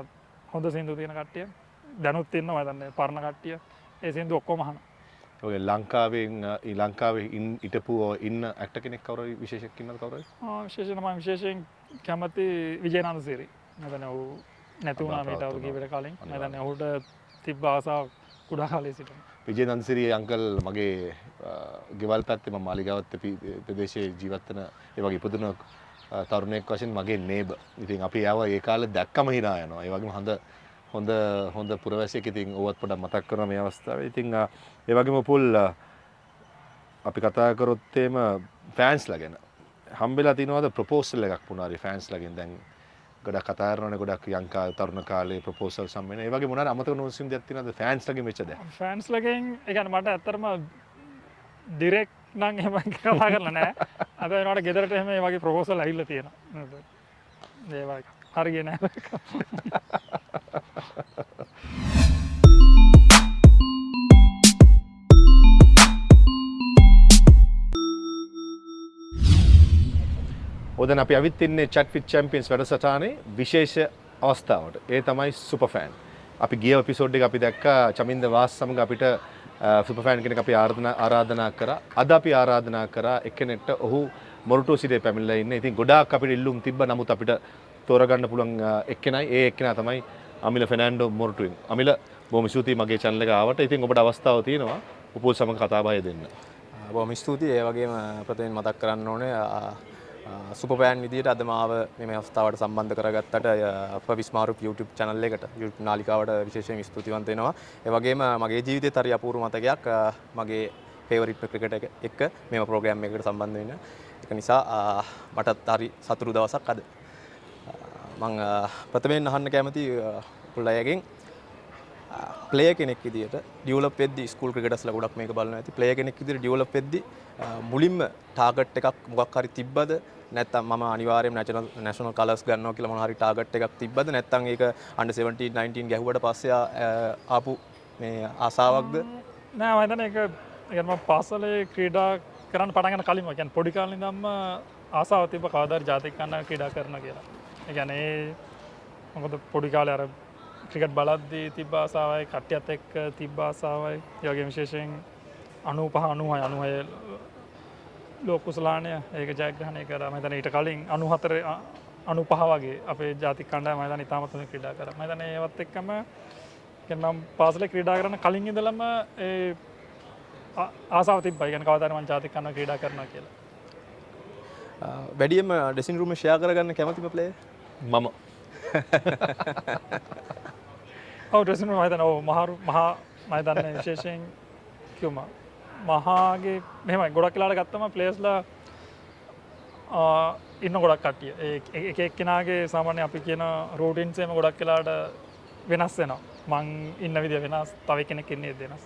හොඳ සින්දු තියෙන කට්ටිය. දැනුත් ඉන්නවා මම හිතන්නේ පරණ කට්ටිය. ඒ සින්දු ඔක්කොම අහනවා. ඔය ලංකාවේ හිටපු ඉන්න ඇක්ටර් කෙනෙක් කවුරු විශේෂයක් ඉන්නවද කවුරුයි? විශේෂයෙන් කැමති විජේනන්ද සිරි. මම හිතන්නේ ඌ නැති වුණා මේට අවුරුදු කීපයකට කලින්. මම හිතන්නේ ඌට තිබ්බ ආසාව කුඩා කාලේ සිටම. විජේනන්ද සිරි අංකල් මගේ ගෙවල් පැත්තේ මම මාලිගාවත් ප්‍රදේශයේ ජීවත් වෙන ඒ වගේ ඉපදුන තරුණයෙක් වශයෙන් මගේ නේබර්. ඉතින් අපි ආව ඒ කාලේ දැක්කම hina යනවා. ඒ වගේම හොඳ පුරවැසියෙක්. ඉතින් ඕවත් පොඩ්ඩක් මතක් කරනවා මේ අවස්ථාවේ. ඉතින් ඒ වගේම පුල් අපි කතා කරොත් එම ෆෑන්ස්ලා ගැන හම්බෙලා තිනවද ප්‍රොපෝසල් එකක් මොනාරි ෆෑන්ස්ලා ගෙන් දැන් ගොඩක් කතා කරනවානේ ගොඩක් තරුණ කාලේ ප්‍රොපෝසල් සම්මේන. ඒ වගේ මොනාරි අමතක නොසින් දෙයක් තියනවද ෆෑන්ස්ලා ගෙන් වෙච්ච දෙයක්? ෆෑන්ස්ලා ගෙන් ඒ කියන්නේ මට ඇත්තටම ඩිරෙක්ට් නම් එහෙම කතා කරලා නැහැ. අද වෙනකොට ගෙදරට එහෙම මේ වගේ ප්‍රොපෝසල් ඇවිල්ලා තියෙනවා. ඒවා හරියන්නේ නැහැ. ඔතන අපි අවිත් ඉන්නේ chat with champions වැඩසටහනේ විශේෂ අවස්ථාවට. ඒ තමයි සුපර් ෆෑන්. අපි ගිය එපිසෝඩ් එක අපි දැක්කා චමින්ද වාස් සමග අපිට සුපර් ෆෑන් කෙනෙක් අපි ආරාධනා කරා. අද අපි ආරාධනා කරා එක්කෙනෙක්ට ඔහු මොරටුව සිටේ පැමිණලා ඉන්නේ. ඉතින් ගොඩාක් අපිට ඉල්ලුම් තිබ්බා. නමුත් අපිට තෝරගන්න පුළුවන් එක්කෙනයි. ඒ එක්කෙනා තමයි අමිල ෆර්නැන්ඩෝ මොරටුවෙන්. අමිල බොහොම ස්තුතියි මගේ channel එක ආවට. ඉතින් ඔබට අවස්ථාව තියෙනවා උපුල් සමග කතා බහ දෙන්න. බොහොම ස්තුතියි. ඒ වගේම ප්‍රථමයෙන් මතක් කරන්න ඕනේ සුපර් ෆෑන් විදියට අද මාව මේ අවස්ථාවට සම්බන්ධ කරගත්තට ප්‍රවිස්මාරුප් YouTube channel එකට YouTube නාලිකාවට විශේෂයෙන් ස්තුතිවන්ත වෙනවා. ඒ වගේම මගේ ජීවිතේත් හරි අපූර්ව මතකයක් මගේ ෆේවරිට් ක්‍රිකට් එක මේව ප්‍රෝග්‍රෑම් එකකට සම්බන්ධ වෙන්න. ඒක නිසා මටත් හරි සතුටු දවසක් අද. මම ප්‍රථමයෙන් අහන්න කැමති පුළයගෙන් ප්ලේයර් කෙනෙක් විදියට ඩෙවලොප් වෙද්දි ස්කූල් ක්‍රිකටර්ස්ලා ගොඩක් මේක බලනවා ඇති. ප්ලේයර් කෙනෙක් විදියට ඩෙවලොප් වෙද්දි මුලින්ම ටාගට් එකක් මොකක් හරි තිබ්බද? නැත්නම් මම අනිවාර්යයෙන්ම නැෂනල් කලර්ස් ගන්නවා කියලා මොන හරි ටාගට් එකක් තිබ්බද? නැත්නම් ඒක අන්ඩර් 17 19 ගැහුවට පස්සේ ආපු මේ ආසාවක්ද? නෑ මම හිතන්නේ ඒක මම පාසලේ ක්‍රීඩා කරන්න පටන් ගන්න කලින්ම කියන්නේ පොඩි කාලේ ඉඳන්ම ආසාව තිබ්බ කවදාද ජාතික කන්න ක්‍රීඩා කරන්න කියලා. ඒ කියන්නේ මොකද පොඩි කාලේ අර ක්‍රිකට් බලද්දී තිබ්බ ආසාවයි කට්ටියත් එක්ක තිබ්බ ආසාවයි ඒ වගේ විශේෂයෙන් 95 96 ලෝක කුසලානය ඒක ජයග්‍රහණය කරා මම හිතන්නේ ඊට කලින් 94 අනුපහ වගේ අපේ ජාතික කණ්ඩායම මම හිතන්නේ ඉතාමත් හොඳින් ක්‍රීඩා කරා. මම හිතන්නේ ඒවත් එක්කම කියන්නේ මම පාසලේ ක්‍රීඩා කරන කලින් ඉඳලම ඒ ආසාව තිබ්බා. කියන්නේ කවදාද මම ජාතික කණ්ඩායම ක්‍රීඩා කරනවා කියලා. වැඩියම ඩෙසින් රූම ෂෙයා කරගන්න කැමතිම ප්ලේයර්? මම ඔව් ඩ්‍රෙසින් රූම් මම හිතන්නේ ඔව් මහා මම හිතන්නේ විශේෂයෙන් කිව්වා මහාගේ මෙහෙමයි ගොඩක් වෙලාවට ගත්තම ප්ලේයර්ස්ලා ඉන්න ගොඩක් කට්ටිය. ඒ එක එක්කෙනාගේ සාමාන්‍ය අපි කියන රූටින්ස් එහෙම ගොඩක් වෙලාවට වෙනස් වෙනවා. මං ඉන්න විදිය වෙනස්, තව කෙනෙක් ඉන්නේ වෙනස්.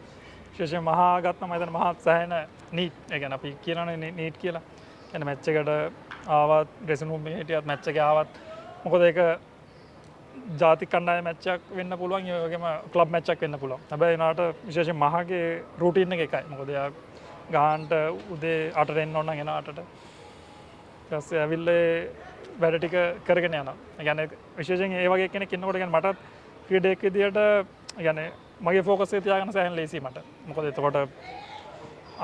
විශේෂයෙන් මහා ගත්තම මම හිතන්නේ මහා සෑහෙන නීට්. ඒ කියන්නේ අපි කියනනේ නීට් කියලා. කියන්නේ මැච් එකට ආවත් ඩ්‍රෙසින් රූම් එකේ හිටියත් මැච් එකේ ආවත් මොකද ඒක ජාතික කණ්ඩායම මැච් එකක් වෙන්න පුළුවන් ඒ වගේම ක්ලබ් මැච් එකක් වෙන්න පුළුවන්. හැබැයි උනාට විශේෂයෙන් මහාගේ රූටින් එක එකයි. මොකද එයා ගහන්නට උදේ 8ට එන්න ඕන නම් එන 8ට. ඊට පස්සේ ඇවිල්ලා වැඩ ටික කරගෙන යනවා. ඒ කියන්නේ විශේෂයෙන් ඒ වගේ කෙනෙක් ඉන්නකොට කියන්නේ මටත් ක්‍රීඩකයෙක් විදියට කියන්නේ මගේ ෆෝකස් එක තියාගන්න සෑහෙන ලේසි මට. මොකද එතකොට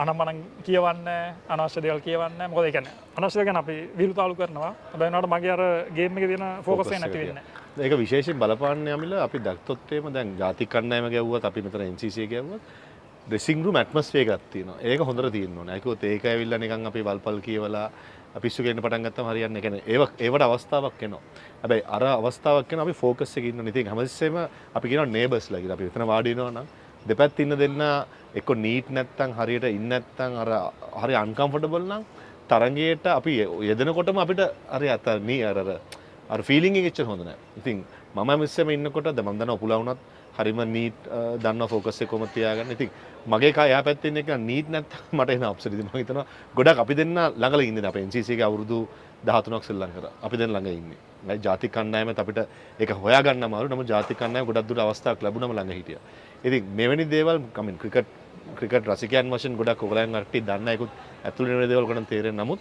අනම්මනම් කියවන්නේ අනවශ්‍ය දේවල් කියවන්නේ. මොකද ඒ කියන්නේ අනවශ්‍ය දේවල් ගැන අපි විරුතාලු කරනවා. හැබැයි උනාට මගේ අර ගේම් එකේ තියෙන ෆෝකස් එක නැති වෙන්නේ. ඒක විශේෂයෙන් බලපාන්නේ යමිල අපි දැක්තොත් එහෙම දැන් ජාතික කණ්ඩායම ගැව්වත් අපි මෙතන NCC ගැව්වත් ඩ්‍රෙසින් රූම් ඇට්මොස්ෆියර් එකක් තියෙනවා. ඒක හොඳට තියෙන්න ඕනේ. ඒකත් ඒක ඇවිල්ලා නිකන් අපි වල්පල් කියවලා අපිස්සු ගේන්න පටන් ගත්තම හරියන්නේ නැහැ. කියන්නේ ඒවට අවස්ථාවක් එනවා. හැබැයි අර අවස්ථාවක් වෙන අපි ෆෝකස් එකේ ඉන්න. ඉතින් හැමතිස්සෙම අපි කියනවා නේබර්ස්ලා කියලා. අපි එතන වාඩි වෙනවා නම් දෙපැත්ත ඉන්න දෙන්න එක්ක නීට් නැත්තම් හරියට ඉන්න නැත්තම් අර හරි අන්කම්ෆර්ටබල් නම් තරගයට අපි යෙදෙනකොටම අපිට හරි අර ෆීලිං එක එච්චර හොඳ නැහැ. ඉතින් මම මිස්සෙම ඉන්නකොට දැන් මම දන්නවා පුලා වුණත් හරිම නීට් දන්නවා ෆෝකස් එක කොහොමද තියාගන්න. ඉතින් මගේ කා එහා පැත්තේ ඉන්න එක නීට් නැත්තම් මට එන අප්සෙට්. ඉතින් මම හිතනවා ගොඩක් අපි දෙන්න ළඟ ඉන්නේ. අපේ NCC එකේ අවුරුදු 13ක් ශ්‍රී ලංකාවේ අපි දෙන්න ළඟ ඉන්නේ. මේ ජාතික කණ්ඩායමත් අපිට ඒක හොයාගන්න අමාරු. නමුත් ජාතික කණ්ඩායම ගොඩක් දුර අවස්ථාවක් ලැබුණම ළඟ හිටියා. ඉතින් මෙවැනි දේවල් කමින් ක්‍රිකට් රසිකයන් වශයෙන් ගොඩක් ඔයගලයන් කට්ටිය දන්න ඒකුත් ඇතුළේ වෙන දේවල් ගොඩක් තේරෙන්නේ. නමුත්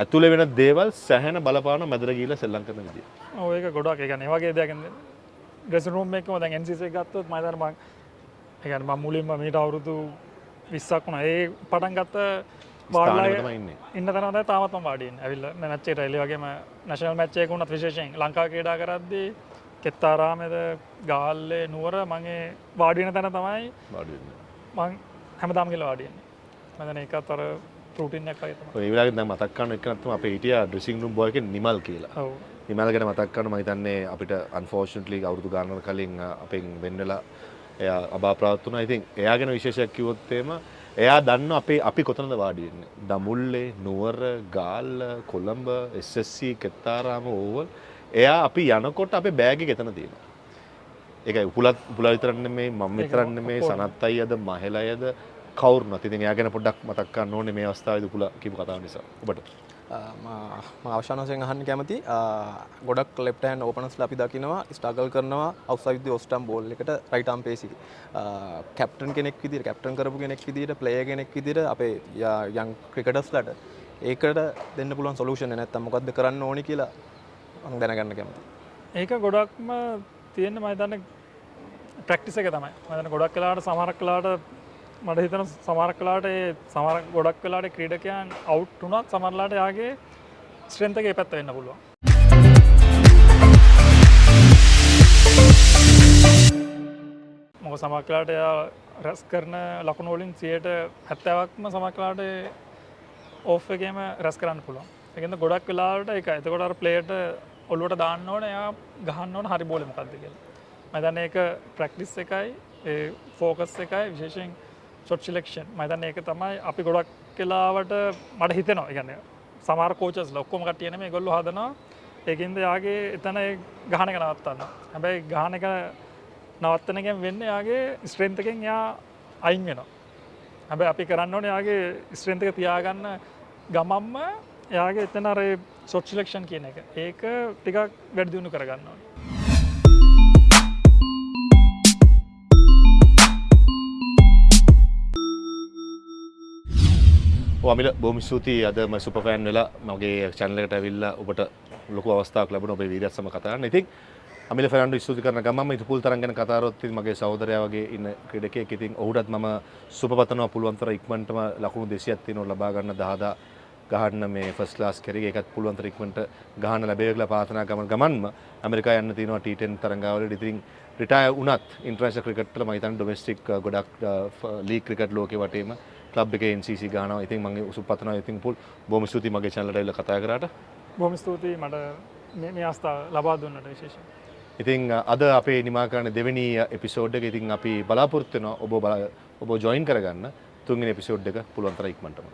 ඇතුළේ වෙන දේවල් සැහැණ බලපාන මැදට ගිහිල්ලා සෙල්ලම් කරන විදිය. ඔව් ඒක ගොඩක් ඒ කියන්නේ ඒ වගේ දෙයක් ඩ්‍රෙසින් රූම් එකකම දැන් NCC එක ගත්තොත් මම හිතන්නේ මම ඒ කියන්නේ මම මුලින්ම මීට අවුරුදු 20ක් වුණා. ඒ පටන් ගත්ත වාඩිලා ඉන්න තැන තමයි තාමත් මම වාඩි ඉන්නේ. ඇවිල්ලා මැච් එකට එළි වගේම නැෂනල් මැච් එකක වුණත් විශේෂයෙන් ලංකාව ක්‍රීඩා කරද්දී කෙත්තාරාමේද ගාල්ලේ නුවර මම ඒ වාඩි වෙන තැන තමයි වාඩි වෙන්නේ. මම හැමදාම ගිහලා වාඩි වෙන්නේ. මම දැන් ඒකත් අර රූටින් එකක් වගේ තමයි. ඔය වෙලාවෙත් දැන් මතක් කරන එක තමයි අපේ හිටියා ඩ්‍රෙසින් රූම් බොය කෙනෙක් නිමල් කියලා. ඔව්. නිමල් ගැන මතක් කරන මම හිතන්නේ අපිට අන්ෆෝර්චුනේට්ලි අවුරුදු ගානකට කලින් අපෙන් වෙන් වෙලා එයා අභාප්‍රාප්ත වුණා. ඉතින් එයා ගැන විශේෂයක් කිව්වොත් එහෙම එයා දන්න අපි කොතනද වාඩි වෙන්නේ. දමුල්ලේ, නුවර, ගාල්ල, කොළඹ, SSC, කෙත්තාරාම ඕවල් එයා අපි යනකොට අපේ බෑග් එක එතන තියෙනවා. ඒකයි උපුලා විතරක් නෙමෙයි මම විතරක් නෙමෙයි සනත් අයියද මහෙල අයියද කවුරුනත්. ඉතින් එයා ගැන පොඩ්ඩක් මතක් කරන්න ඕනේ මේ අවස්ථාවේදී උපුලා කියපු කතාව නිසා. ඔබට මම අවසාන වශයෙන් අහන්න කැමති ගොඩක් ලෙෆ්ට් හෑන්ඩ් ඕපනර්ස්ලා අපි දකිනවා ස්ට්‍රගල් කරනවා අවුට්සයිඩ් දී ඔස්ටම් බෝල් එකට රයිට් ආම් පේස් එකේ. කැප්ටන් කෙනෙක් විදිහට කැප්ටන් කරපු කෙනෙක් විදිහට ප්ලේයර් කෙනෙක් විදිහට අපේ යන් ක්‍රිකටර්ස්ලාට ඒකට දෙන්න පුළුවන් සොලියුෂන් එක නැත්තම් මොකද්ද කරන්න ඕනි කියලා මම දැනගන්න කැමතියි. ඒක ගොඩක්ම තියෙන්නේ මම හිතන්නේ ප්‍රැක්ටිස් එක තමයි. මම හිතන්නේ ගොඩක් වෙලාවට සමහරක් වෙලාවට මට හිතන සමහරක් වෙලාවට ඒ සමහර ගොඩක් වෙලාවට ක්‍රීඩකයන් අවුට් වුණත් සමහරලාට යාගේ ස්ට්‍රෙන්ත් එක ඒ පැත්ත වෙන්න පුළුවන්. මොකද සමහරක් වෙලාවට එයා රැස් කරන ලකුණු වලින් 70%ක්ම සමහරක් වෙලාවට ඕෆ් එකේම රැස් කරන්න පුළුවන්. ඒකෙන්ද ගොඩක් වෙලාවට ඒකයි. එතකොට අර ප්ලේයර්ට ඔළුවට දාන්න ඕනේ එයා ගහන්න ඕනේ හරි බෝලේ මොකද්ද කියලා. මම හිතන්නේ ඒක ප්‍රැක්ටිස් එකයි ඒ ෆෝකස් එකයි විශේෂයෙන් ෂොට් සිලෙක්ෂන් මම හිතන්නේ ඒක තමයි අපි ගොඩක් වෙලාවට මට හිතෙනවා. ඒ කියන්නේ සමහර කෝචස්ලා ඔක්කොම කට්ටිය නෙමෙයි ඒගොල්ලෝ හදනවා. ඒකින්ද යාගේ එතන ඒ ගහන එක නවත්තන්න. හැබැයි ගහන එක නවත්තන එකෙන් වෙන්නේ යාගේ ස්ට්‍රෙන්ත් එකෙන් යා අයින් වෙනවා. හැබැයි අපි කරන්න ඕනේ යාගේ ස්ට්‍රෙන්ත් එක තියාගන්න ගමම්ම එයාගේ එතන අර ෂොට් සිලෙක්ෂන් කියන එක. ඒක ටිකක් වැඩි දියුණු කරගන්න ඕනේ. අමිල බොහොම ස්තුතියි අද මම සුපර් ෆෑන් වෙලා මගේ channel එකට ඇවිල්ලා ඔබට ලොකු අවස්ථාවක් ලැබුණා ඔබේ වීරයත් සමග කතා කරන්න. ඉතින් අමිල ෆර්නැන්ඩෝ ස්තුති කරන ගමන්ම ඉතුපුල් තරම් ගැන කතා කරොත් ඉතින් මගේ සහෝදරයා වගේ ඉන්න ක්‍රීඩකයෙක්. ඉතින් ඔහුටත් මම සුබ පතනවා පුළුවන් තරම් ඉක්මනටම ලකුණු 200ක් තියෙනවා ලබා ගන්න 10 ගහන්න මේ ෆස්ට් ක්ලාස් කැරිය ඒකත් පුළුවන් තරම් ඉක්මනට ගහන්න ලැබේවි කියලා ප්‍රාර්ථනා ගමන්ම ඇමරිකාව යන්න තියෙනවා T10 තරඟාවලියට. ඉතින් රිටයර් වුණත් ඉන්ටර්නැෂනල් ක්‍රිකට් වල මම හිතන්නේ ඩොමෙස්ටික් ගොඩක් ලීග් ක්‍රිකට් ලෝකේ වටේම ක්ලබ් එකේ NCC ගහනවා. ඉතින් මම උසුපතනවා. ඉතින් බොහොම ස්තුතියි මගේ channel එකට ඇවිල්ලා කතා කරාට. බොහොම ස්තුතියි මට මේ අවස්ථාව ලබා දුන්නට විශේෂයෙන්. ඉතින් අද අපේ නිමා කරන දෙවෙනි එපිසෝඩ් එක ඉතින් අපි බලාපොරොත්තු වෙනවා ඔබ ජොයින් කරගන්න තුන්වෙනි එපිසෝඩ් එක පුළුවන් තරම් ඉක්මනටම.